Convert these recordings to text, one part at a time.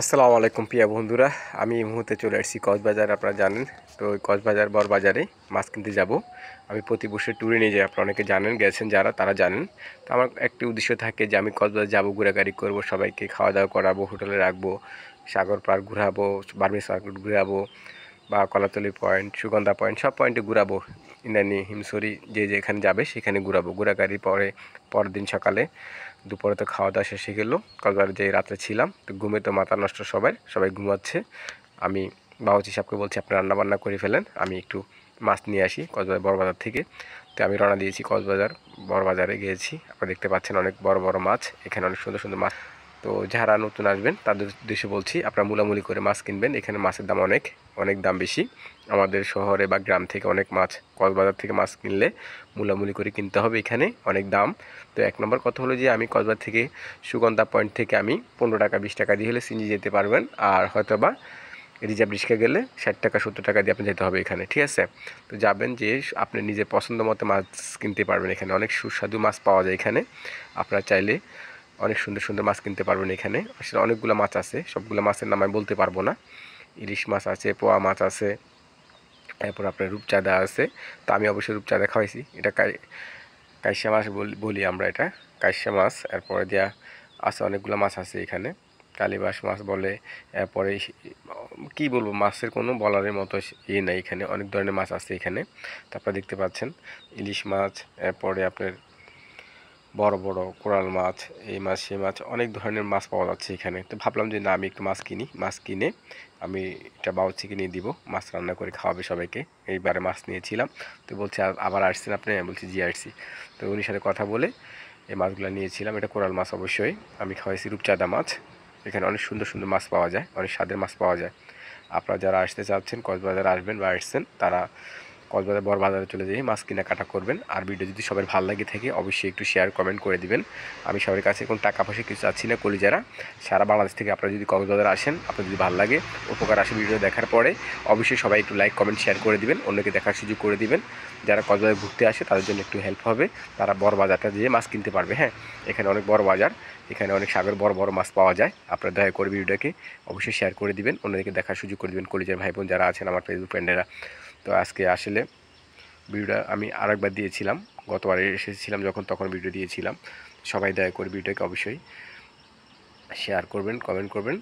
আসসালামু আলাইকুম প্রিয় বন্ধুরা, আমি এই মুহূর্তে চলে আসছি কক্সবাজার। আপনারা জানেন তো, ওই কক্সবাজার বড়বাজারে মাছ কিনতে যাব। আমি প্রতি বছর ট্যুরে নিয়ে যাই, আপনারা অনেকে জানেন, গেছেন যারা তারা জানেন। তো আমার একটি উদ্দেশ্য থাকে যে আমি কক্সবাজার যাব, ঘোরাঘুরি করব, সবাইকে খাওয়া দাওয়া করাবো, হোটেলে রাখবো, সাগর পার্ক ঘুরাবো, বার্মিজ মার্কেট ঘুরাবো, বা কলাতলি পয়েন্ট, সুগন্ধা পয়েন্ট, সব পয়েন্টে ঘুরাবো। ইনানি, হিমছড়ি, যে যেখানে যাবে সেখানে ঘুরাবো। ঘোরাঘুরি পরের দিন সকালে দুপুরে তো খাওয়া দাওয়া শেষে গেলো। কক্সবাজারে যে রাত্রে ছিলাম, তো ঘুমে তো মাথা নষ্ট, সবাই ঘুমাচ্ছে। আমি বাবুর্চি সাহেবকে বলছি আপনি রান্নাবান্না করে ফেলেন, আমি একটু মাছ নিয়ে আসি কক্সবাজার বড়বাজার থেকে। তো আমি রওনা দিয়েছি, কক্সবাজার বড়বাজারে গিয়েছি। আপনারা দেখতে পাচ্ছেন অনেক বড় বড় মাছ, এখানে অনেক সুন্দর সুন্দর মাছ। তো যারা নতুন আসবেন তাদের উদ্দেশ্যে বলছি, আপনারা মূলামূলি করে মাছ কিনবেন। এখানে মাছের দাম অনেক অনেক দাম বেশি। আমাদের শহরে বা গ্রাম থেকে অনেক মাছ, কক্সবাজার থেকে মাছ কিনলে মূলামূলি করে কিনতে হবে, এখানে অনেক দাম। তো এক নম্বর কথা হলো যে আমি কক্সবাজার থেকে সুগন্ধা পয়েন্ট থেকে আমি 15 টাকা 20 টাকা দিয়ে হলে সিঞ্জি যেতে পারবেন। আর হয়তো বা রিজার্ভ রিক্সা গেলে 60 টাকা 70 টাকা দিয়ে আপনি যেতে হবে এখানে, ঠিক আছে? তো যাবেন, যে আপনি নিজের পছন্দ মতো মাছ কিনতে পারবেন। এখানে অনেক সুস্বাদু মাছ পাওয়া যায় এখানে। আপনারা চাইলে অনেক সুন্দর সুন্দর মাছ কিনতে পারবেন এখানে। আসলে অনেকগুলো মাছ আছে, সবগুলো মাছের নাম আমি বলতে পারবো না। ইলিশ মাছ আছে, পোয়া মাছ আছে, এরপর আপনার রূপচাঁদা আছে। তো আমি অবশ্যই রূপচাঁদা খাওয়াইছি। এটা কাইসা মাছ বলি আমরা, এটা কাইসা মাছ। এরপরে দেওয়া আছে অনেকগুলো মাছ আছে এখানে, কালীবাস মাছ বলে। এরপরে কি বলবো, মাছের কোনো বলারের মতো ইয়ে নাই, এখানে অনেক ধরনের মাছ আছে এখানে। তারপরে দেখতে পাচ্ছেন ইলিশ মাছ, এরপরে আপনার বড় বড় কোরাল মাছ, এই মাছ সেই মাছ, অনেক ধরনের মাছ পাওয়া যাচ্ছে এখানে। তো ভাবলাম যে না, আমি একটু মাছ কিনি, মাছ কিনে আমি এটা বাবুর্চিকে নিয়ে দিব, মাছ রান্না করে খাওয়াবে সবাইকে। এইবারে মাছ নিয়েছিলাম। তো বলছে আবার আসছেন আপনি? আমি বলছি জি আসছি। তো উনির সাথে কথা বলে এই মাছগুলো নিয়েছিলাম। এটা কোরাল মাছ অবশ্যই, আমি খাওয়াইছি রূপচাঁদা মাছ। এখানে অনেক সুন্দর সুন্দর মাছ পাওয়া যায়, অনেক স্বাদের মাছ পাওয়া যায়। আপনারা যারা আসতে চাচ্ছেন, কক্সবাজার আসবেন বা আসছেন, তারা কক্সবাজার বড়বাজারে চলে যেয়ে মাছ কেনাকাটা করবেন। আর ভিডিও যদি সবার ভালো লাগে থাকে, অবশ্যই একটু শেয়ার কমেন্ট করে দিবেন। আমি সবার কাছে কোনো টাকা পয়সা কিছু চাচ্ছি না। কলিজারা সারা বাংলাদেশ থেকে আপনারা যদি কক্সবাজার আসেন, আপনার যদি ভালো লাগে, উপকার আসে ভিডিও দেখার পরে, অবশ্যই সবাই একটু লাইক কমেন্ট শেয়ার করে দিবেন, অন্যকে দেখার সুযোগ করে দিবেন। যারা কক্সবাজার ঘুরতে আসে তাদের জন্য একটু হেল্প হবে, তারা বড়বাজারটা যেয়ে মাছ কিনতে পারবে। হ্যাঁ, এখানে অনেক বড় বাজার, এখানে অনেক সাগর বড় বড় মাছ পাওয়া যায়। আপনারা দয়া করে ভিডিওটাকে অবশ্যই শেয়ার করে দিবেন, অন্যদেরকে দেখার সুযোগ করে দিবেন, কলিজার ভাই বোন যারা আছেন আমার ফেসবুক ফ্রেন্ডেরা। তো আজকে আসলে ভিডিওটা আমি আরেকবার দিয়েছিলাম, গতবারে এসেছিলাম যখন, তখন ভিডিও দিয়েছিলাম। সবাই দয়া করে ভিডিওটাকে অবশ্যই শেয়ার করবেন, কমেন্ট করবেন,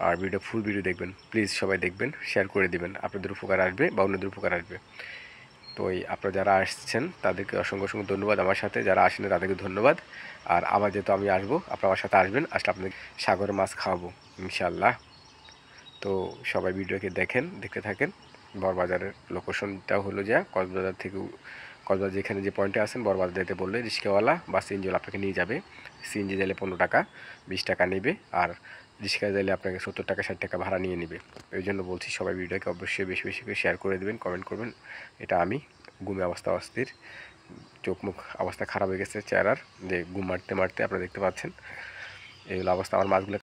আর ফুল ভিডিও দেখবেন প্লিজ। সবাই দেখবেন, শেয়ার করে দিবেন, আপনাদের উপকার আসবে বা অন্যদের উপকার আসবে। তো আপনারা যারা আসছেন তাদেরকে অসংখ্য অসংখ্য ধন্যবাদ, আমার সাথে যারা আসেন তাদেরকে ধন্যবাদ। আর আবার যেহেতু আমি আসবো, আপনারা আমার সাথে আসবেন, আসলে আপনাদের সাগরের মাছ খাওয়াবো ইনশাল্লাহ। তো সবাই ভিডিওকে দেখতে থাকেন। বড়বাজারের লোকেশনটা হলো যে কক্সবাজার থেকে, কক্সবাজার যেখানে যে পয়েন্টে আছেন, বড়বাজার যেতে বললে রিক্সাওয়ালা বা সিএনজিওয়ালা আপনাকে নিয়ে যাবে। সিএনজি দিলে 15 টাকা 20 টাকা নেবে, আর রিক্সা দিলে আপনাকে 70 টাকা 60 টাকা ভাড়া নিয়ে নেবে। ওই জন্য বলছি সবাই ভিডিওকে অবশ্যই বেশি বেশি করে শেয়ার করে দেবেন, কমেন্ট করবেন। এটা আমি ঘুমে অবস্থা অস্থির, চোখ মুখ অবস্থা খারাপ হয়ে গেছে চেহারার, যে ঘুম মারতে মারতে আপনারা দেখতে পাচ্ছেন এইগুলো অবস্থা। আমার মাছগুলো